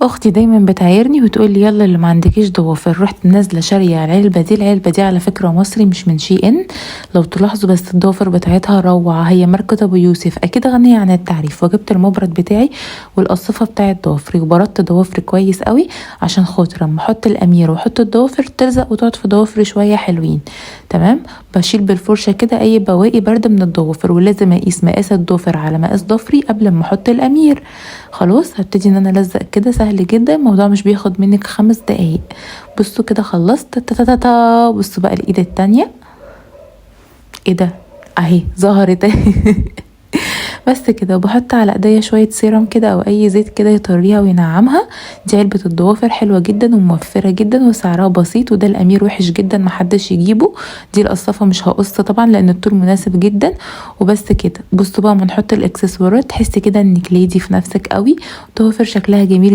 اختي دايما بتعايرني وتقول لي يلا اللي ما عندكيش ضوافر. رحت نازله شاريه العلبه دي على فكره مصري مش من شي ان، لو تلاحظوا، بس الضوافر بتاعتها روعه، هي ماركه ابو يوسف اكيد غنيه عن التعريف. وجبت المبرد بتاعي والقصافه بتاعت ضوافري وبردت ضوافري كويس قوي عشان خاطر اما احط الامير واحط الضوافر تلزق وتقعد في ضوافري شويه حلوين. تمام. بشيل بالفرشه كده اي بواقي برد من الضوافر، ولازم اقيس مقاس الضوافر على مقاس ضفري قبل ما احط الامير. خلاص هبتدي ان انا الزق كده، سهل جدا، الموضوع مش بياخد منك 5 دقايق. بصوا كده خلصت. تا بصوا بقى الايد التانية، ايه ده، اهي ظهرت بس كده. وبحط على ايديا شويه سيرم كده او اي زيت كده يطريها وينعمها. دي علبه الضوافر حلوه جدا وموفره جدا وسعرها بسيط، وده الامير وحش جدا محدش يجيبه. دي القصافه مش هقص طبعا لان الطول مناسب جدا. وبس كده. بصوا بقى ما نحط الاكسسوارات تحسي كده انك ليدي في نفسك قوي. الضوافر شكلها جميل